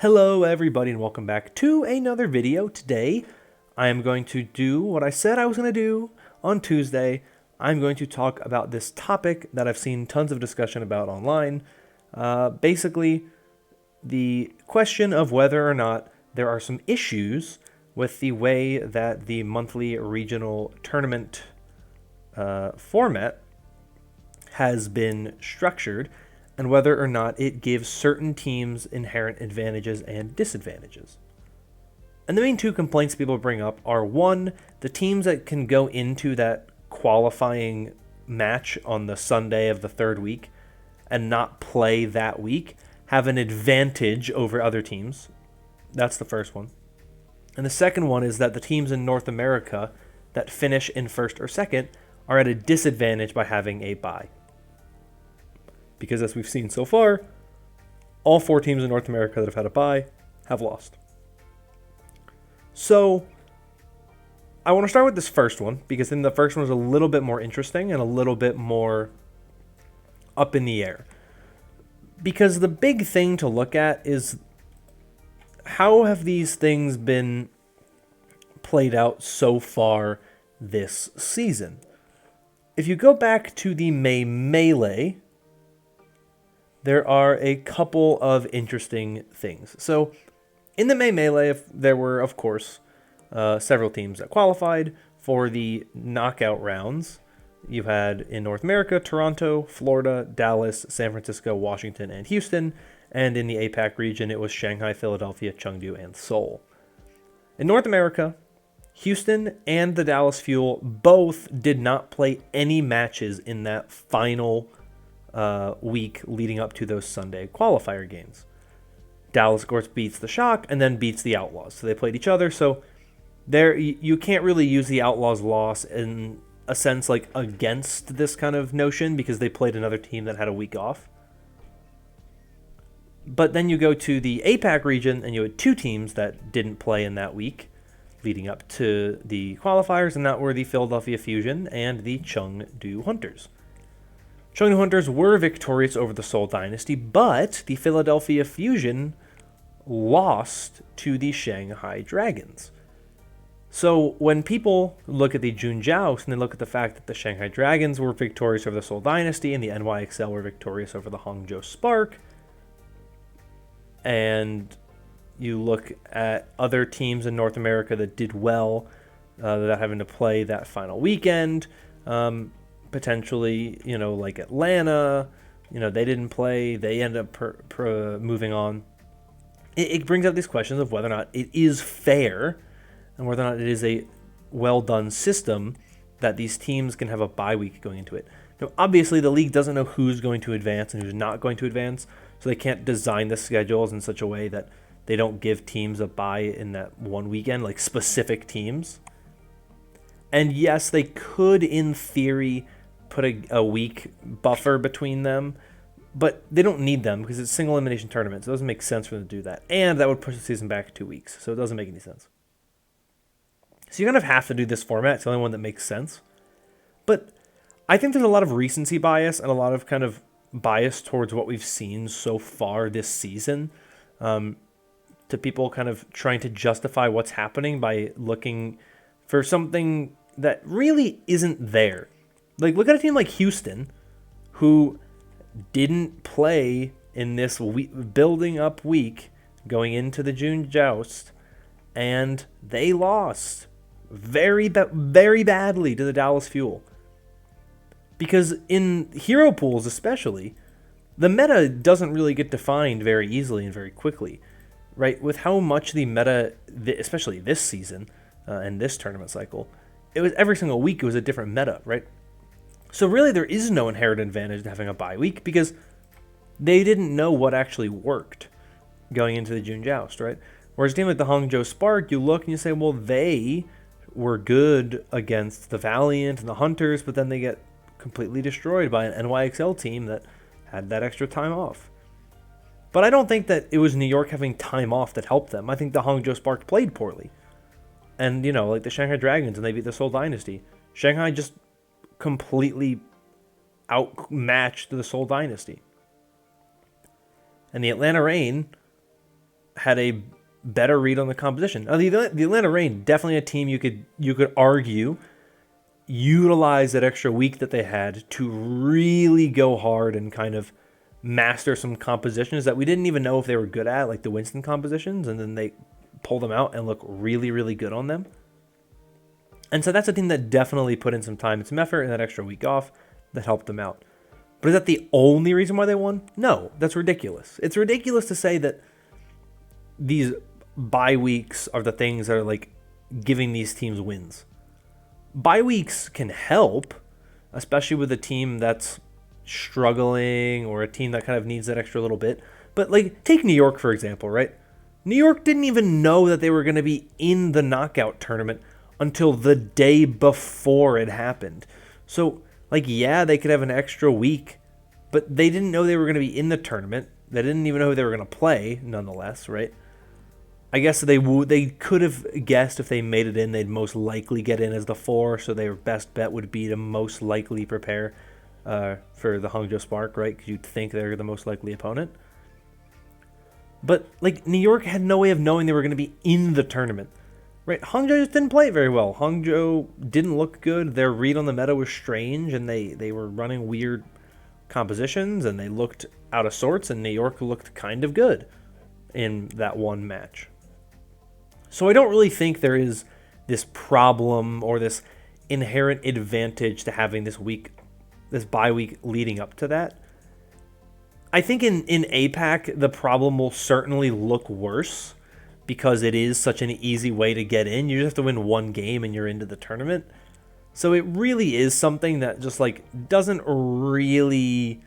Hello everybody and welcome back to another video. Today I am going to do what I said I was going to do on Tuesday. I'm going to talk about this topic that I've seen tons of discussion about online. Basically, the question of whether or not there are some issues with the way that the monthly regional tournament format has been structured, and whether or not it gives certain teams inherent advantages and disadvantages. And the main two complaints people bring up are, one, the teams that can go into that qualifying match on the Sunday of the third week and not play that week have an advantage over other teams. That's the first one. And the second one is that the teams in North America that finish in first or second are at a disadvantage by having a bye. Because as we've seen so far, all four teams in North America that have had a bye have lost. So I want to start with this first one, because then the first one is a little bit more interesting and a little bit more up in the air. Because the big thing to look at is, how have these things been played out so far this season? If you go back to the May Melee, there are a couple of interesting things. So in the May Melee, there were, of course, several teams that qualified for the knockout rounds. You had in North America, Toronto, Florida, Dallas, San Francisco, Washington, and Houston. And in the APAC region, it was Shanghai, Philadelphia, Chengdu, and Seoul. In North America, Houston and the Dallas Fuel both did not play any matches in that final week leading up to those Sunday qualifier games. Dallas, of course, beats the Shock and then beats the Outlaws. So they played each other. So there, you can't really use the Outlaws' loss in a sense like against this kind of notion, because they played another team that had a week off. But then you go to the APAC region and you had two teams that didn't play in that week leading up to the qualifiers, and that were the Philadelphia Fusion and the Chengdu Hunters. Chengdu Hunters were victorious over the Seoul Dynasty, but the Philadelphia Fusion lost to the Shanghai Dragons. So when people look at the June Joust and they look at the fact that the Shanghai Dragons were victorious over the Seoul Dynasty and the NYXL were victorious over the Hangzhou Spark, and you look at other teams in North America that did well without having to play that final weekend, potentially, like Atlanta, they didn't play, they end up moving on. It brings up these questions of whether or not it is fair and whether or not it is a well-done system that these teams can have a bye week going into it. Now, obviously, the league doesn't know who's going to advance and who's not going to advance, so they can't design the schedules in such a way that they don't give teams a bye in that one weekend, like specific teams. And yes, they could, in theory, put a week buffer between them, but they don't need them because it's single elimination tournaments. So it doesn't make sense for them to do that. And that would push the season back 2 weeks, so it doesn't make any sense. So you kind of have to do this format. It's the only one that makes sense. But I think there's a lot of recency bias and a lot of kind of bias towards what we've seen so far this season, to people kind of trying to justify what's happening by looking for something that really isn't there. Like, look at a team like Houston, who didn't play in this building up week going into the June Joust, and they lost very badly to the Dallas Fuel. Because in hero pools especially, the meta doesn't really get defined very easily and very quickly, right? With how much the meta, especially this season and this tournament cycle, it was every single week it was a different meta, right? So really there is no inherent advantage to having a bye week, because they didn't know what actually worked going into the June Joust, right? Whereas a team like the Hangzhou Spark, you look and you say, well, they were good against the Valiant and the Hunters, but then they get completely destroyed by an NYXL team that had that extra time off. But I don't think that it was New York having time off that helped them. I think the Hangzhou Spark played poorly. And, like the Shanghai Dragons, and they beat the Seoul Dynasty. Shanghai just completely outmatched the Seoul Dynasty. And the Atlanta Reign had a better read on the composition. Now, the Atlanta Reign, definitely a team you could argue utilize that extra week that they had to really go hard and kind of master some compositions that we didn't even know if they were good at, like the Winston compositions, and then they pull them out and look really, really good on them. And so that's a team that definitely put in some time and some effort and that extra week off that helped them out. But is that the only reason why they won? No, that's ridiculous. It's ridiculous to say that these bye weeks are the things that are like giving these teams wins. Bye weeks can help, especially with a team that's struggling or a team that kind of needs that extra little bit. But like, take New York, for example, right? New York didn't even know that they were going to be in the knockout tournament until the day before it happened. So, like, yeah, they could have an extra week, but they didn't know they were going to be in the tournament. They didn't even know who they were going to play, nonetheless, right? I guess they could have guessed if they made it in, they'd most likely get in as the 4, so their best bet would be to most likely prepare for the Hangzhou Spark, right? Because you'd think they're the most likely opponent. But, like, New York had no way of knowing they were going to be in the tournament, right? Hangzhou just didn't play very well. Hangzhou didn't look good. Their read on the meta was strange, and they were running weird compositions, and they looked out of sorts, and New York looked kind of good in that one match. So I don't really think there is this problem or this inherent advantage to having this bye week leading up to that. I think in APAC, the problem will certainly look worse because it is such an easy way to get in. You just have to win one game and you're into the tournament. So it really is something that just like doesn't really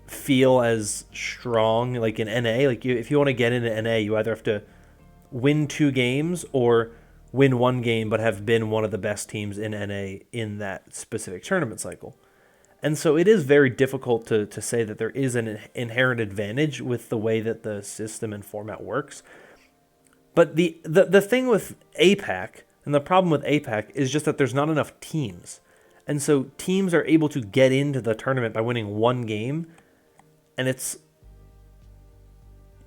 feel as strong like in NA. Like if you want to get into NA, you either have to win 2 games or win 1 game but have been one of the best teams in NA in that specific tournament cycle. And so it is very difficult to say that there is an inherent advantage with the way that the system and format works. But the thing with APAC, and the problem with APAC, is just that there's not enough teams. And so teams are able to get into the tournament by winning 1 game, and it's,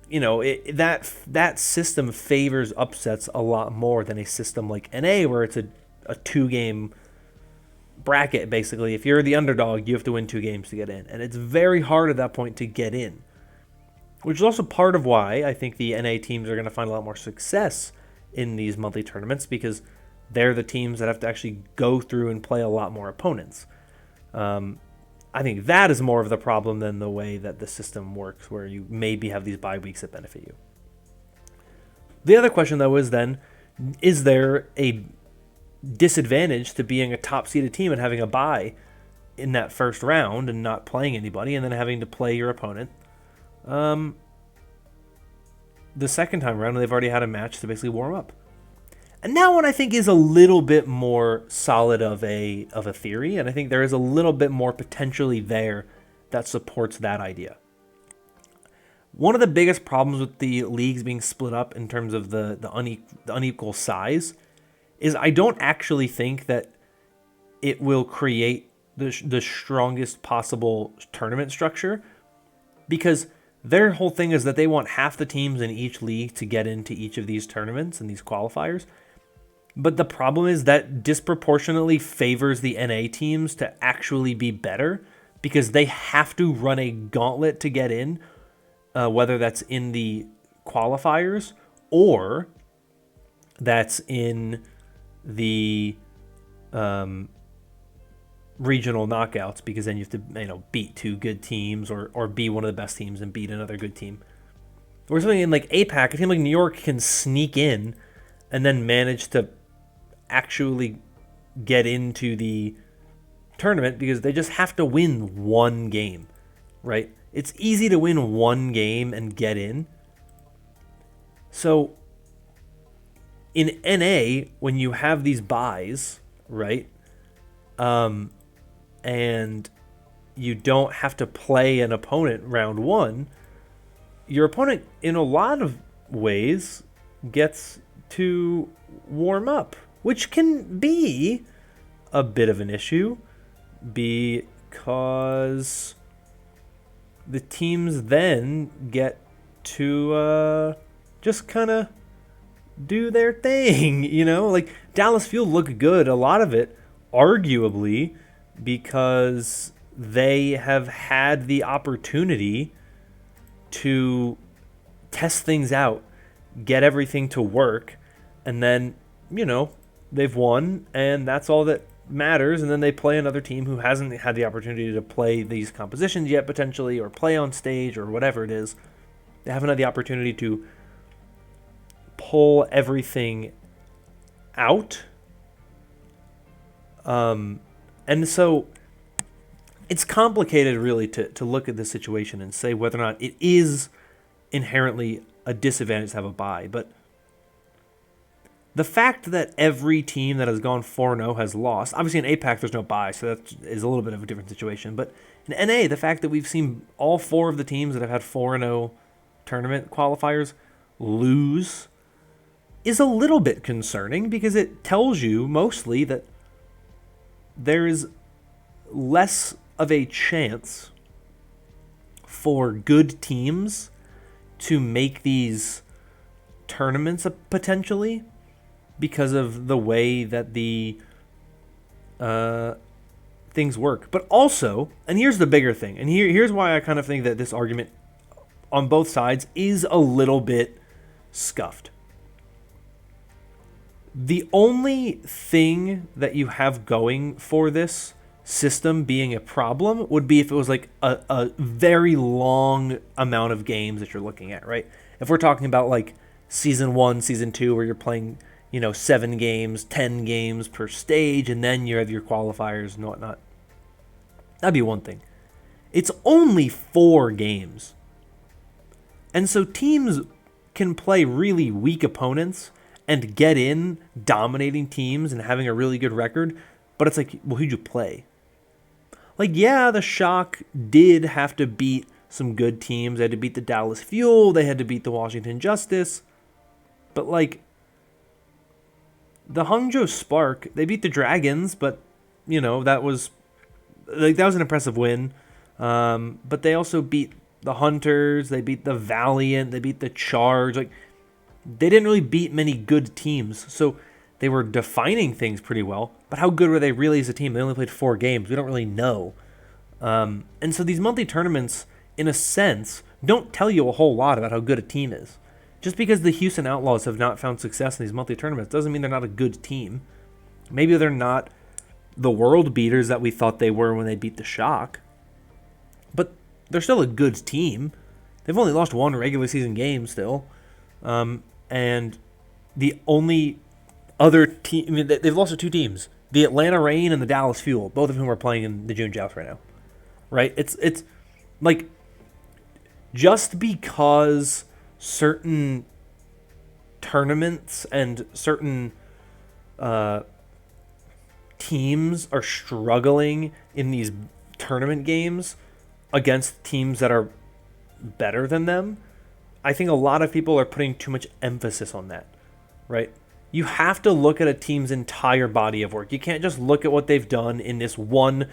you know, that system favors upsets a lot more than a system like NA where it's a 2-game bracket, basically. If you're the underdog, you have to win 2 games to get in. And it's very hard at that point to get in. Which is also part of why I think the NA teams are going to find a lot more success in these monthly tournaments, because they're the teams that have to actually go through and play a lot more opponents. I think that is more of the problem than the way that the system works, where you maybe have these bye weeks that benefit you. The other question, though, is then, is there a disadvantage to being a top-seeded team and having a bye in that first round and not playing anybody and then having to play your opponent the second time around, and they've already had a match to basically warm up? And that one I think is a little bit more solid of a theory, and I think there is a little bit more potentially there that supports that idea. One of the biggest problems with the leagues being split up in terms of the unequal size is I don't actually think that it will create the strongest possible tournament structure, because their whole thing is that they want half the teams in each league to get into each of these tournaments and these qualifiers. But the problem is that disproportionately favors the NA teams to actually be better, because they have to run a gauntlet to get in, whether that's in the qualifiers or that's in the regional knockouts, because then you have to beat 2 good teams or be one of the best teams and beat another good team. Or something in like APAC, I think like New York can sneak in and then manage to actually get into the tournament because they just have to win 1 game, right? It's easy to win 1 game and get in. So in NA, when you have these buys, right, and you don't have to play an opponent round 1, your opponent in a lot of ways gets to warm up, which can be a bit of an issue because the teams then get to just kind of do their thing, Like Dallas Fuel look good, a lot of it, arguably, because they have had the opportunity to test things out, get everything to work, and then, they've won, and that's all that matters. And then they play another team who hasn't had the opportunity to play these compositions yet, potentially, or play on stage, or whatever it is. They haven't had the opportunity to pull everything out. And so it's complicated, really, to look at this situation and say whether or not it is inherently a disadvantage to have a bye. But the fact that every team that has gone 4-0 has lost, obviously in APAC there's no bye, so that is a little bit of a different situation. But in NA, the fact that we've seen all 4 of the teams that have had 4-0 tournament qualifiers lose is a little bit concerning, because it tells you mostly that there is less of a chance for good teams to make these tournaments potentially, because of the way that the things work. But also, and here's the bigger thing, and here's why I kind of think that this argument on both sides is a little bit scuffed. The only thing that you have going for this system being a problem would be if it was like a very long amount of games that you're looking at, right? If we're talking about like season 1, season 2, where you're playing, 7 games, 10 games per stage, and then you have your qualifiers and whatnot, that'd be one thing. It's only 4 games. And so teams can play really weak opponents and get in dominating teams and having a really good record, but it's like, well, who'd you play? Like, yeah, the Shock did have to beat some good teams. They had to beat the Dallas Fuel. They had to beat the Washington Justice. But, like, the Hangzhou Spark, they beat the Dragons, but, that was an impressive win. But they also beat the Hunters. They beat the Valiant. They beat the Charge. Like, they didn't really beat many good teams. So they were defining things pretty well. But how good were they really as a team? They only played 4 games. We don't really know. And so these monthly tournaments, in a sense, don't tell you a whole lot about how good a team is. Just because the Houston Outlaws have not found success in these monthly tournaments doesn't mean they're not a good team. Maybe they're not the world beaters that we thought they were when they beat the Shock. But they're still a good team. They've only lost 1 regular season game still. And the only other team, they've lost to 2 teams, the Atlanta Reign and the Dallas Fuel, both of whom are playing in the June Joust right now. Right? It's like, just because certain tournaments and certain teams are struggling in these tournament games against teams that are better than them, I think a lot of people are putting too much emphasis on that, right? You have to look at a team's entire body of work. You can't just look at what they've done in this one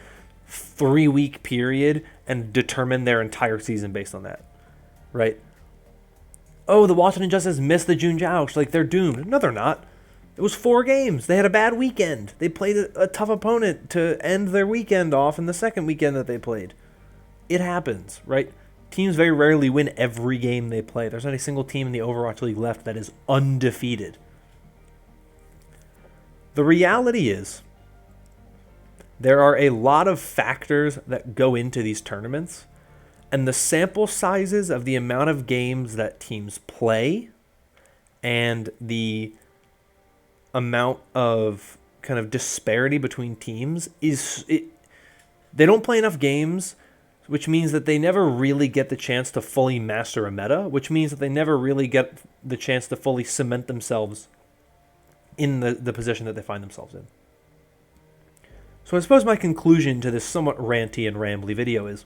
3-week period and determine their entire season based on that, right? Oh, the Washington Justice missed the June Joust. Like, they're doomed. No, they're not. It was 4 games. They had a bad weekend. They played a tough opponent to end their weekend off in the second weekend that they played. It happens, right? Teams very rarely win every game they play. There's not a single team in the Overwatch League left that is undefeated. The reality is, there are a lot of factors that go into these tournaments, and the sample sizes of the amount of games that teams play and the amount of kind of disparity between teams they don't play enough games, which means that they never really get the chance to fully master a meta, which means that they never really get the chance to fully cement themselves in the position that they find themselves in. So I suppose my conclusion to this somewhat ranty and rambly video is,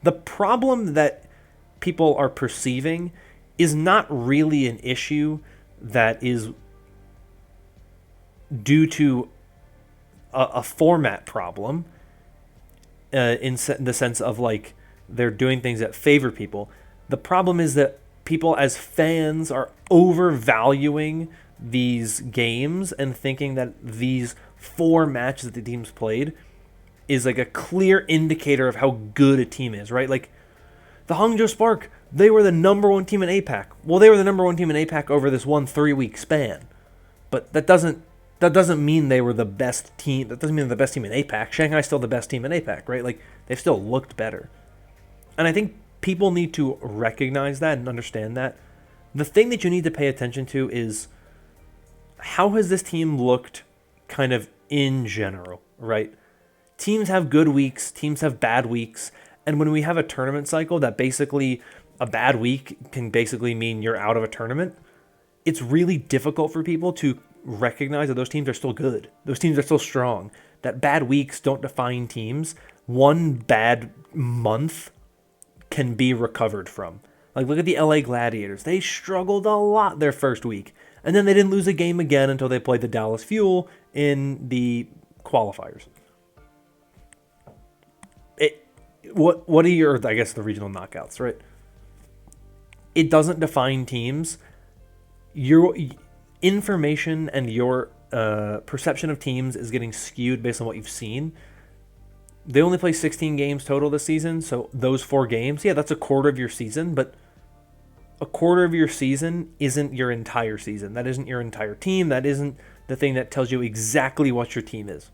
the problem that people are perceiving is not really an issue that is due to a format problem, in the sense of, like, they're doing things that favor people. The problem is that people as fans are overvaluing these games and thinking that these 4 matches that the teams played is like a clear indicator of how good a team is, right? Like the Hangzhou Spark, they were the number 1 team in APAC. Well, they were the number 1 team in APAC over this 1 3-week span. But that doesn't mean they were the best team. That doesn't mean they're the best team in APAC. Shanghai's still the best team in APAC, right? Like they've still looked better. And I think people need to recognize that and understand that. The thing that you need to pay attention to is how has this team looked kind of in general, right? Teams have good weeks, teams have bad weeks, and when we have a tournament cycle that basically a bad week can basically mean you're out of a tournament, it's really difficult for people to recognize that those teams are still good. Those teams are still strong. That bad weeks don't define teams. One bad month can be recovered from. Like, look at the LA Gladiators. They struggled a lot their first week. And then they didn't lose a game again until they played the Dallas Fuel in the qualifiers. What are your, I guess, the regional knockouts, right? It doesn't define teams. Your information and your perception of teams is getting skewed based on what you've seen. They only play 16 games total this season, so those 4 games, yeah, that's a quarter of your season, but a quarter of your season isn't your entire season. That isn't your entire team. That isn't the thing that tells you exactly what your team is.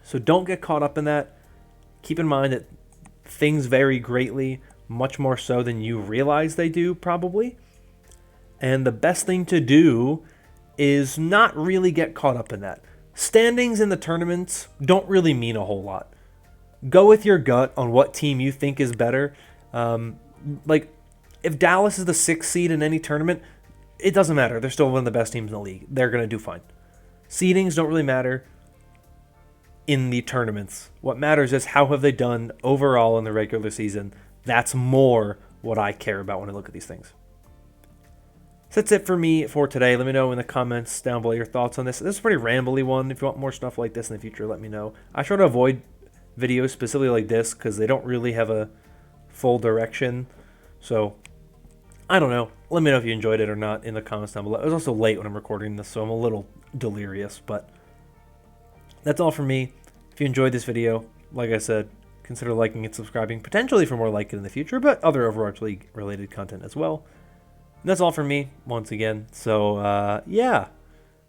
So don't get caught up in that. Keep in mind that things vary greatly, much more so than you realize they do, probably. And the best thing to do is not really get caught up in that. Standings in the tournaments don't really mean a whole lot. Go with your gut on what team you think is better. Like, if Dallas is the 6th seed in any tournament, it doesn't matter. They're still one of the best teams in the league. They're going to do fine. Seedings don't really matter in the tournaments. What matters is how have they done overall in the regular season. That's more what I care about when I look at these things. So that's it for me for today. Let me know in the comments down below your thoughts on this. This is a pretty rambly one. If you want more stuff like this in the future, let me know. I try to avoid videos specifically like this because they don't really have a full direction. So, I don't know. Let me know if you enjoyed it or not in the comments down below. It was also late when I'm recording this, so I'm a little delirious. But that's all from me. If you enjoyed this video, like I said, consider liking and subscribing, potentially for more like it in the future, but other Overwatch League related content as well. And that's all from me, once again. So, yeah.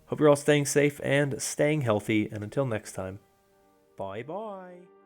Hope you're all staying safe and staying healthy. And until next time, bye-bye.